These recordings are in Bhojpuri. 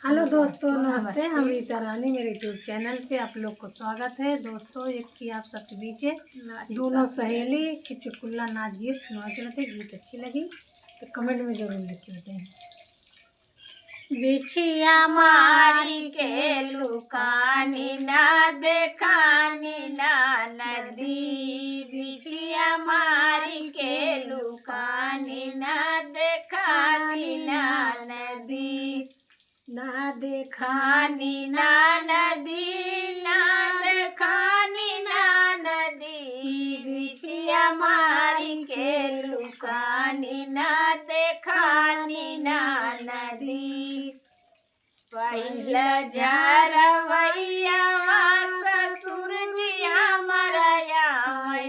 हेलो दोस्तों, नमस्ते। हम रीता रानी, मेरे यूट्यूब चैनल पे आप लोग को स्वागत है। दोस्तों, एक की आप सबके बीच दोनों सहेली की चुटकुला नाच गीत सुना के थे। गीत अच्छी लगी तो कमेंट में जरूर लिख लेते हैं। बिछिया मारी के लुकानी ना देखानी ना नदी, बिछिया मारी के लुकानी ना देखानी ना नदी, ना देखानी ना नदी, ना देखानी ना नदी, बिछिया मारी के लुकानी ना देखानी ना नदी। पहिला जारवैया ससुर जी हमारा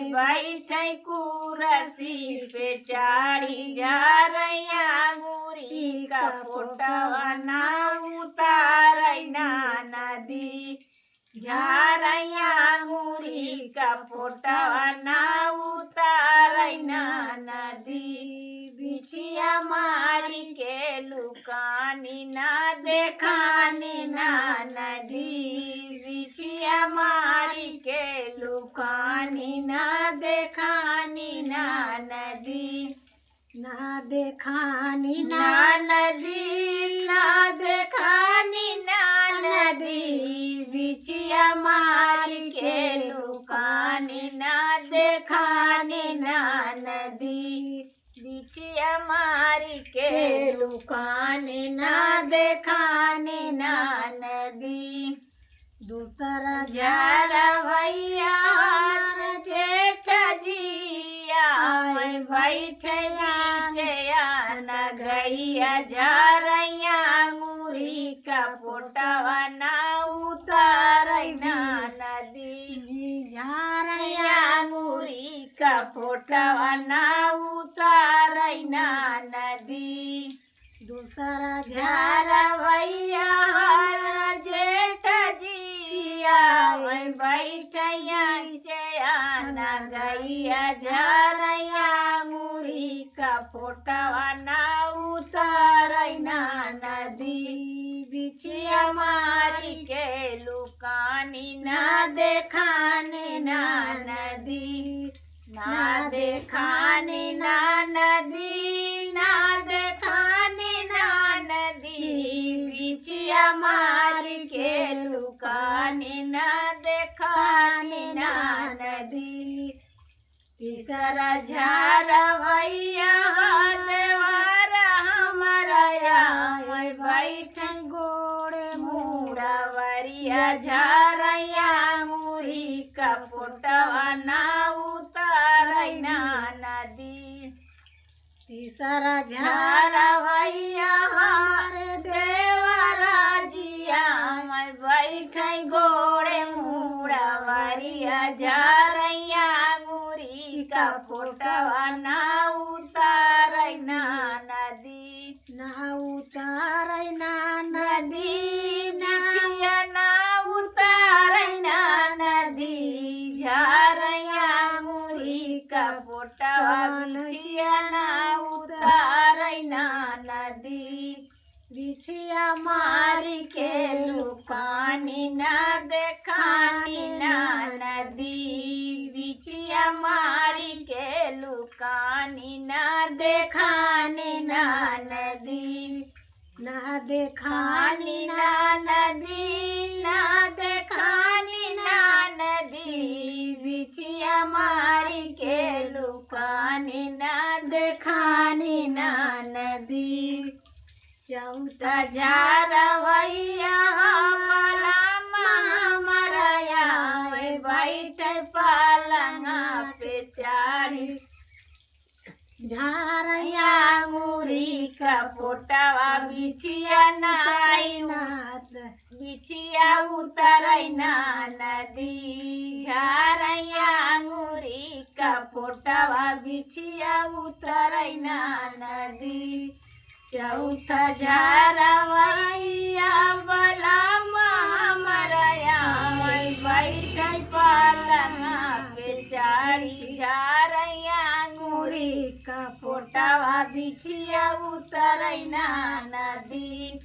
बैठे कुरसी पे चाड़ी जा रैया गुरी का फोटवा ना उतारैना नदी, जा रैया गुरी का फोटवा ना उतारैना नदी, बिछिया मारी के लुकानी ना देखानी ना नदी, बिछिया मारी के लुकानी ना देखानी ना नदी, ना देखानी ना नदी, ना देखानी ना नदी, बिछिया मारी के लुकानी ना देखानी ना नदी, बिछिया मारी के लुकानी ना देखानी ना नदी। दूसरा जारवैया जेठ जी आए बैठे न गैया जा रैया मुरी का पोटवा ना उतारैना नदी, जा रैया मुरी का पोटवा ना उतारैना नदी। दूसरा झारवैया जेठ जी आए बैठैया न गैया जा रैया मुरी का फोटवा ना उतारैना नदी, बिछिया मारी के लुकानी ना देखानी ना नदी, ना देखानी ना नदी, ना देखानी ना नदी, बिछिया मारी के लुकानी ना देखानी ना नदी। तीसरा झारवैया देवारा हमारा बैठे गोड़े मुड़ावरिया झारैया मुरी का फोटवा ना उतारैना नदी। तीसरा झारवैया हमारे देवरा जिया बैठे गोड़े मुड़ावरिया झारैया मुरी का फोटवा ना उतारैना नदी, ना उतारैना नदी, बिछिया ना उतारैना नदी, झारैया मुरी का फोटवा बिछिया ना उतारैना नदी, बिछिया मारी के लुकानी ना देखानी ना नदी, बिछिया मारी के लुकानी ना देखानी ना नदी, ना देखानी ना नदी, ना देखानी ना नदी, बिछिया मारी के लुकानी ना देखानी ना नदी। चौथा झारवैया हमारा बैठे पालंगा पे चारी, झारैया मुरी का फोटवा बिछिया नारैना, बिछिया उतरैना नदी, झारैया मुरी का फोटवा बिछिया उतरैना नदी। चौथा झारवैया बलमा हमारा बैठे पालंगा पे चारी, झारैया मुरी का फोटवा बिछिया उतरैना नदी,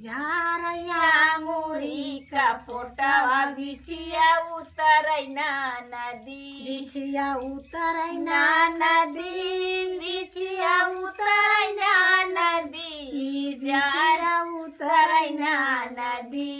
झारैया आंगूरी का फोटवा बिछिया उतरैना नदी बिछिया उतरैना नदी बिछिया उतरैना नदी बिछिया उतरैना नदी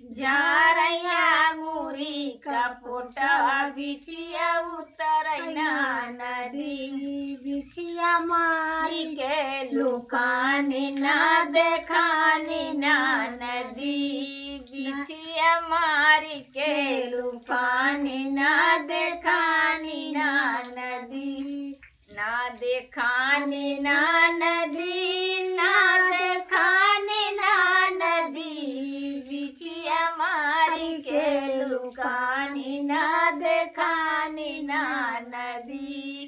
झारैया आंगूरी का फोटवा बिछिया उतरैना नदी बिछिया मारी के लुकाने ना देखाने ना नदी बिछिया मारी के लुकाने ना देखाने ना नदी ना देखाने ना नदी ना देखाने ना नदी बिछिया मारी के लुकाने ना देखाने